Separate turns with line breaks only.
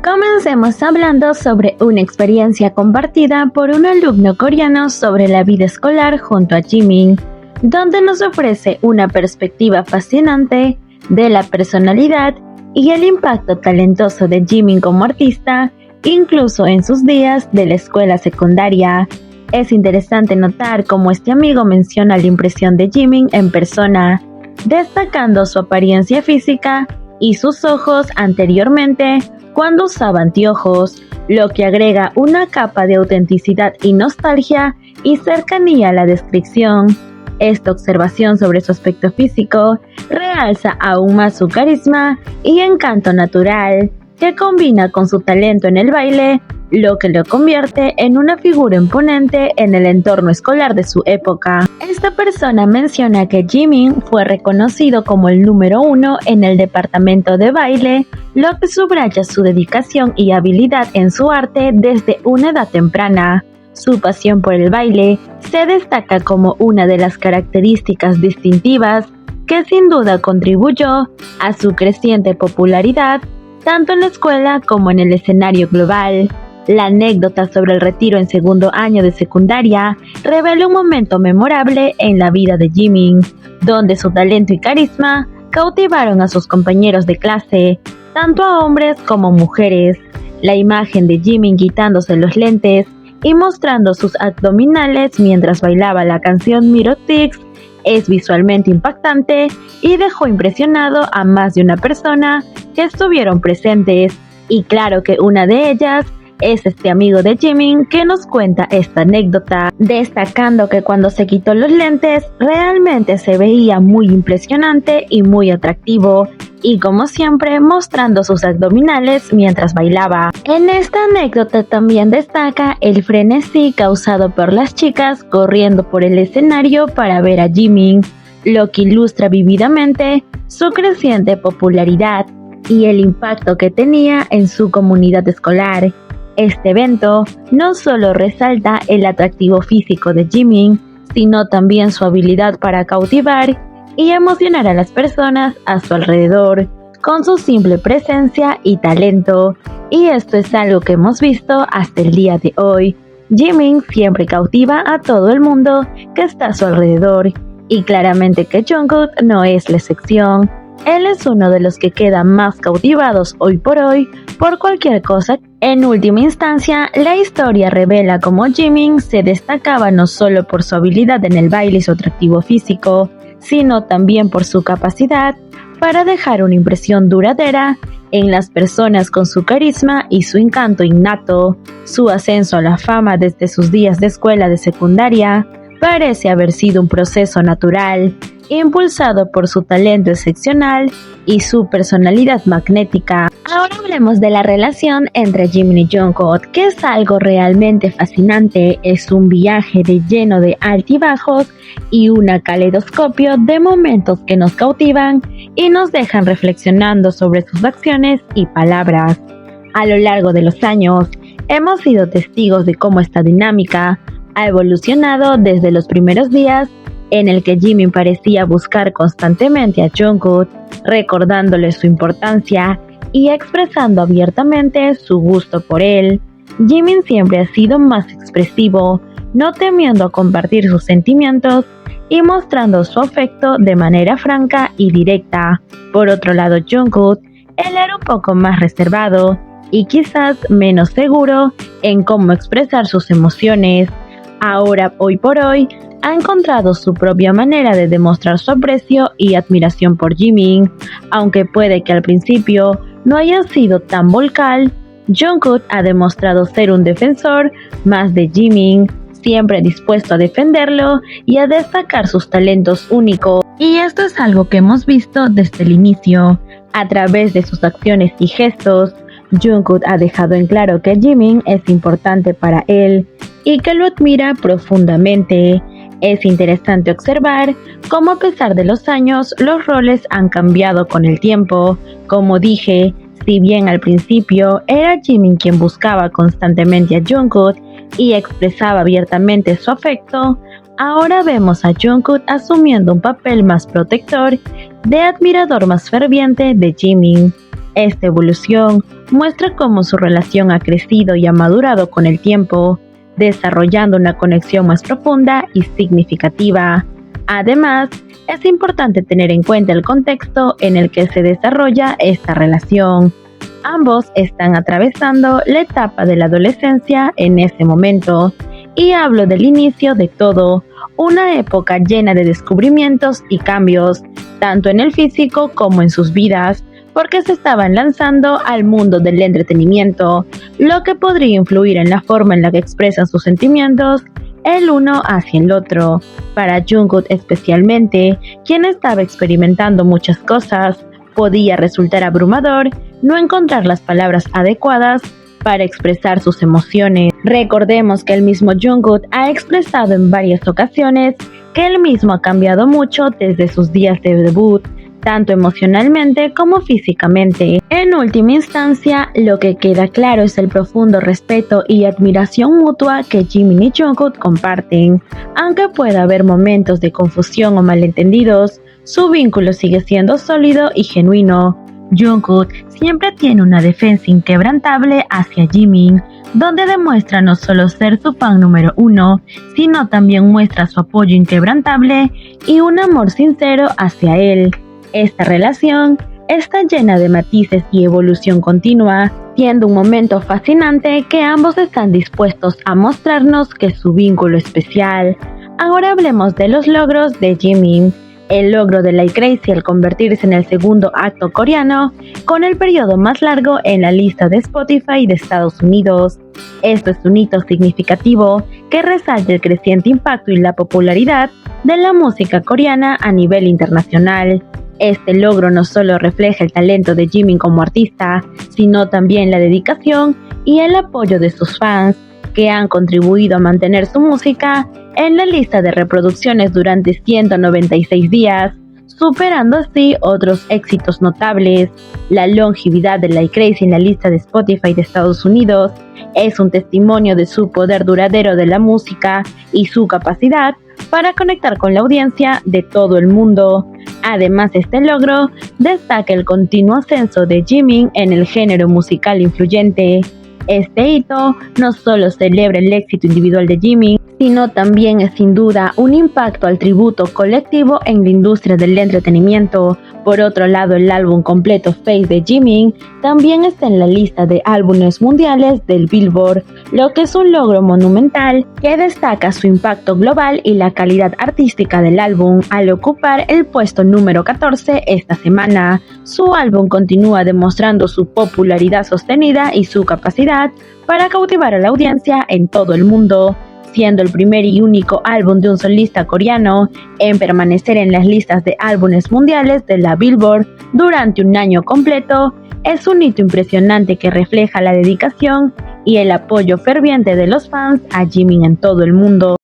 Comencemos hablando sobre una experiencia compartida por un alumno coreano sobre la vida escolar junto a Jimin, donde nos ofrece una perspectiva fascinante de la personalidad y el impacto talentoso de Jimin como artista, incluso en sus días de la escuela secundaria. Es interesante notar cómo este amigo menciona la impresión de Jimin en persona, destacando su apariencia física y sus ojos anteriormente cuando usaba anteojos, lo que agrega una capa de autenticidad y nostalgia y cercanía a la descripción. Esta observación sobre su aspecto físico realza aún más su carisma y encanto natural, que combina con su talento en el baile, lo que lo convierte en una figura imponente en el entorno escolar de su época. Esta persona menciona que Jimin fue reconocido como el número 1 en el departamento de baile, lo que subraya su dedicación y habilidad en su arte desde una edad temprana. Su pasión por el baile se destaca como una de las características distintivas que sin duda contribuyó a su creciente popularidad tanto en la escuela como en el escenario global. La anécdota sobre el retiro en segundo año de secundaria revela un momento memorable en la vida de Jimin, donde su talento y carisma cautivaron a sus compañeros de clase, tanto a hombres como mujeres. La imagen de Jimin quitándose los lentes y mostrando sus abdominales mientras bailaba la canción Mirror Ticks es visualmente impactante y dejó impresionado a más de una persona que estuvieron presentes, y claro que una de ellas es este amigo de Jimin que nos cuenta esta anécdota, destacando que cuando se quitó los lentes realmente se veía muy impresionante y muy atractivo, y como siempre mostrando sus abdominales mientras bailaba. En esta anécdota también destaca el frenesí causado por las chicas corriendo por el escenario para ver a Jimin, lo que ilustra vívidamente su creciente popularidad y el impacto que tenía en su comunidad escolar. Este evento no solo resalta el atractivo físico de Jimin, sino también su habilidad para cautivar y emocionar a las personas a su alrededor, con su simple presencia y talento, y esto es algo que hemos visto hasta el día de hoy. Jimin siempre cautiva a todo el mundo que está a su alrededor, y claramente que Jungkook no es la excepción. Él es uno de los que quedan más cautivados hoy por hoy por cualquier cosa. En última instancia, la historia revela cómo Jimin se destacaba no solo por su habilidad en el baile y su atractivo físico, sino también por su capacidad para dejar una impresión duradera en las personas con su carisma y su encanto innato. Su ascenso a la fama desde sus días de escuela de secundaria parece haber sido un proceso natural, impulsado por su talento excepcional y su personalidad magnética. Ahora hablemos de la relación entre Jimin y Jungkook, que es algo realmente fascinante. Es un viaje lleno de altibajos y un caleidoscopio de momentos que nos cautivan y nos dejan reflexionando sobre sus acciones y palabras. A lo largo de los años, hemos sido testigos de cómo esta dinámica ha evolucionado desde los primeros días en el que Jimin parecía buscar constantemente a Jungkook, recordándole su importancia y expresando abiertamente su gusto por él. Jimin siempre ha sido más expresivo, no temiendo a compartir sus sentimientos y mostrando su afecto de manera franca y directa. Por otro lado, Jungkook, él era un poco más reservado y quizás menos seguro en cómo expresar sus emociones. Ahora, hoy por hoy, ha encontrado su propia manera de demostrar su aprecio y admiración por Jimin. Aunque puede que al principio no haya sido tan vocal, Jungkook ha demostrado ser un defensor más de Jimin, siempre dispuesto a defenderlo y a destacar sus talentos únicos. Y esto es algo que hemos visto desde el inicio. A través de sus acciones y gestos, Jungkook ha dejado en claro que Jimin es importante para él y que lo admira profundamente. Es interesante observar cómo a pesar de los años los roles han cambiado con el tiempo. Como dije, si bien al principio era Jimin quien buscaba constantemente a Jungkook y expresaba abiertamente su afecto, ahora vemos a Jungkook asumiendo un papel más protector, de admirador más ferviente de Jimin. Esta evolución muestra cómo su relación ha crecido y ha madurado con el tiempo, desarrollando una conexión más profunda y significativa. Además, es importante tener en cuenta el contexto en el que se desarrolla esta relación. Ambos están atravesando la etapa de la adolescencia en ese momento, y hablo del inicio de todo, una época llena de descubrimientos y cambios, tanto en el físico como en sus vidas, porque se estaban lanzando al mundo del entretenimiento, lo que podría influir en la forma en la que expresan sus sentimientos el uno hacia el otro. Para Jungkook especialmente, quien estaba experimentando muchas cosas, podía resultar abrumador no encontrar las palabras adecuadas para expresar sus emociones. Recordemos que el mismo Jungkook ha expresado en varias ocasiones que él mismo ha cambiado mucho desde sus días de debut, tanto emocionalmente como físicamente. En última instancia, lo que queda claro es el profundo respeto y admiración mutua que Jimin y Jungkook comparten. Aunque pueda haber momentos de confusión o malentendidos, su vínculo sigue siendo sólido y genuino. Jungkook siempre tiene una defensa inquebrantable hacia Jimin, donde demuestra no solo ser su fan número uno, sino también muestra su apoyo inquebrantable y un amor sincero hacia él. Esta relación está llena de matices y evolución continua, siendo un momento fascinante que ambos están dispuestos a mostrarnos que su vínculo es especial. Ahora hablemos de los logros de Jimin. El logro de Like Crazy al convertirse en el segundo acto coreano con el periodo más largo en la lista de Spotify de Estados Unidos. Esto es un hito significativo que resalta el creciente impacto y la popularidad de la música coreana a nivel internacional. Este logro no solo refleja el talento de Jimin como artista, sino también la dedicación y el apoyo de sus fans, que han contribuido a mantener su música en la lista de reproducciones durante 196 días, superando así otros éxitos notables. La longevidad de Like Crazy en la lista de Spotify de Estados Unidos es un testimonio de su poder duradero de la música y su capacidad para conectar con la audiencia de todo el mundo. Además, este logro destaca el continuo ascenso de Jimin en el género musical influyente. Este hito no solo celebra el éxito individual de Jimin, sino también es sin duda un impacto al tributo colectivo en la industria del entretenimiento. Por otro lado, el álbum completo Face de Jimin también está en la lista de álbumes mundiales del Billboard, lo que es un logro monumental que destaca su impacto global y la calidad artística del álbum al ocupar el puesto número 14 esta semana. Su álbum continúa demostrando su popularidad sostenida y su capacidad para cautivar a la audiencia en todo el mundo, siendo el primer y único álbum de un solista coreano en permanecer en las listas de álbumes mundiales de la Billboard durante un año completo. Es un hito impresionante que refleja la dedicación y el apoyo ferviente de los fans a Jimin en todo el mundo.